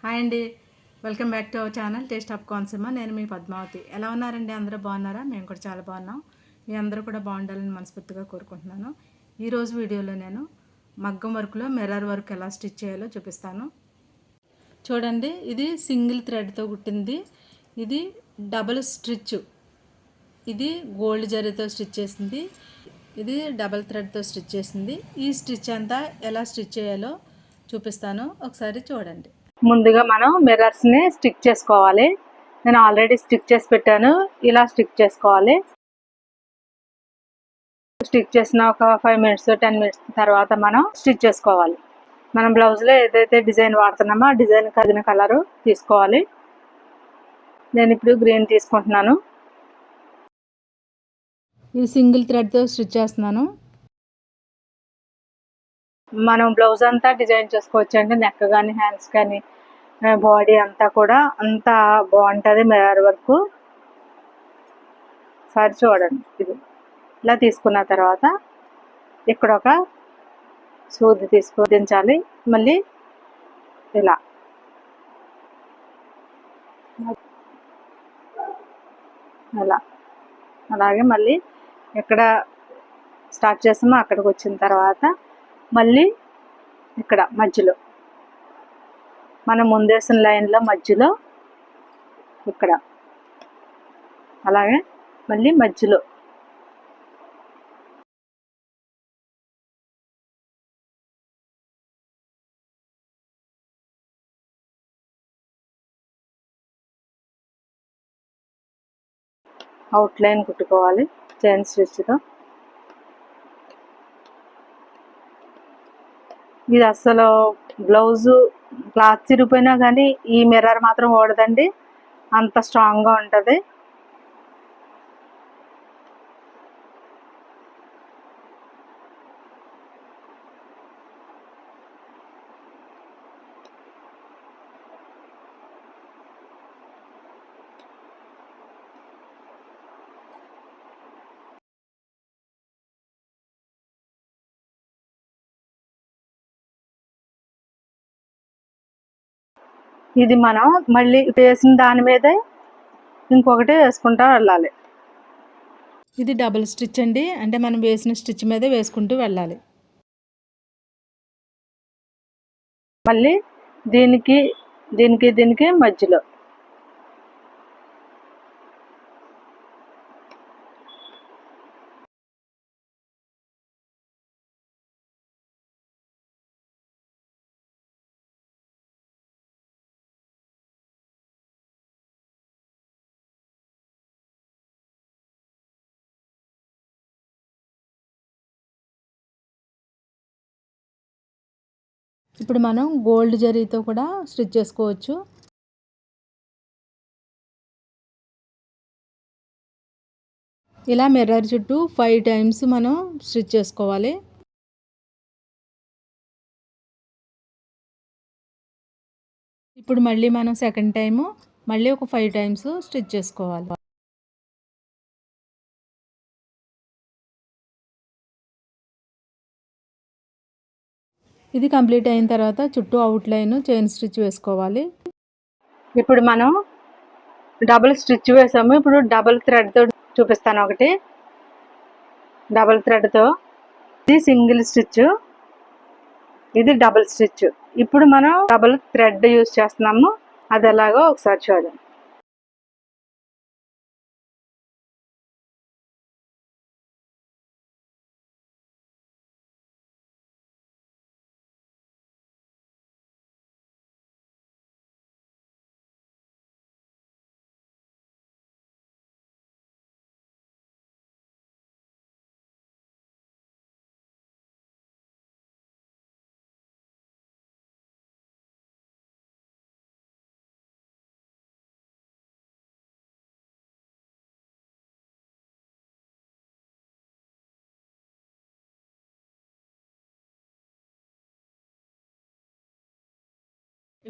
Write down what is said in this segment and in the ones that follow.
Hi అండి, welcome back to our channel taste of Konaseema. నేను మీ పద్మావతి. ఎలా ఉన్నారండి? అందరూ బాగున్నారా? మేము కూడా చాలా బాగున్నాం. మీ అందరూ కూడా బాగుండాలని మనస్ఫూర్తిగా కోరుకుంటున్నాను. ఈరోజు వీడియోలో నేను మగ్గం వర్క్లో మిర్రర్ వర్క్ ఎలా స్టిచ్ చేయాలో చూపిస్తాను. చూడండి, ఇది సింగిల్ థ్రెడ్తో కుట్టింది. ఇది డబుల్ స్టిచ్. ఇది గోల్డ్ జరీతో స్టిచ్ చేసింది. ఇది డబల్ థ్రెడ్తో స్టిచ్ చేసింది. ఈ స్టిచ్ అంతా ఎలా స్టిచ్ చేయాలో చూపిస్తాను, ఒకసారి చూడండి. ముందుగా మనం మిర్రర్స్ని స్టిక్ చేసుకోవాలి. నేను ఆల్రెడీ స్టిక్ చేసి పెట్టాను. ఇలా స్టిక్ చేసుకోవాలి. స్టిక్ చేసిన ఒక 5 మినిట్స్ 10 మినిట్స్ తర్వాత మనం స్టిచ్ చేసుకోవాలి. మనం బ్లౌజ్లో ఏదైతే డిజైన్ వాడుతున్నామో ఆ డిజైన్ కదిన కలరు తీసుకోవాలి. నేను ఇప్పుడు గ్రీన్ తీసుకుంటున్నాను. ఇది సింగిల్ థ్రెడ్తో స్టిచ్ చేస్తున్నాను. మనం బ్లౌజ్ అంతా డిజైన్ చేసుకోవచ్చు అండి. నెక్ కానీ హ్యాండ్స్ కానీ బాడీ అంతా కూడా అంతా బాగుంటుంది మిర్రర్ వర్క్. సరి చూడండి, ఇది ఇలా తీసుకున్న తర్వాత ఇక్కడ ఒక సూది దించాలి. మళ్ళీ ఇలా అలా అలాగే మళ్ళీ ఎక్కడ స్టార్ట్ చేస్తామో అక్కడికి వచ్చిన తర్వాత మళ్ళీ ఇక్కడ మధ్యలో మనం ముందేసిన లైన్లో మధ్యలో ఇక్కడ అలాగే మళ్ళీ మధ్యలో అవుట్లైన్ కుట్టుకోవాలి చైన్ స్టిచ్తో. ఇది అస్సలు బ్లౌజు క్లాత్ చిరిగిపోయినా కానీ ఈ మిర్రర్ మాత్రం ఓడదండి, అంత స్ట్రాంగ్గా ఉంటుంది. ఇది మనం మళ్ళీ వేసిన దాని మీదే ఇంకొకటి వేసుకుంటూ వెళ్ళాలి. ఇది డబుల్ స్టిచ్ అండి, అంటే మనం వేసిన స్టిచ్ మీదే వేసుకుంటూ వెళ్ళాలి. మళ్ళీ దీనికి దీనికి దీనికి మధ్యలో ఇప్పుడు మనం గోల్డ్ జరీతో కూడా స్టిచ్ చేసుకోవచ్చు. ఇలా మిర్రర్ చుట్టూ 5 టైమ్స్ మనం స్టిచ్ చేసుకోవాలి. ఇప్పుడు మళ్ళీ మనం సెకండ్ టైము మళ్ళీ ఒక 5 టైమ్స్ స్టిచ్ చేసుకోవాలి. ఇది కంప్లీట్ అయిన తర్వాత చుట్టూ అవుట్లైన్ చైన్ స్టిచ్ వేసుకోవాలి. ఇప్పుడు మనం డబుల్ స్టిచ్ వేసాము. ఇప్పుడు డబుల్ థ్రెడ్తో చూపిస్తాను. ఒకటి డబుల్ థ్రెడ్తో, ఇది సింగిల్ స్టిచ్, ఇది డబుల్ స్టిచ్. ఇప్పుడు మనం డబుల్ థ్రెడ్ యూజ్ చేస్తున్నాము. అది ఎలాగో ఒకసారి చూడండి.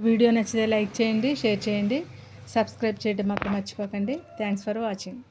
వీడియో నచ్చితే లైక్ చేయండి, షేర్ చేయండి, సబ్స్క్రైబ్ చేయడం మాత్రం మర్చిపోకండి. Thanks for watching.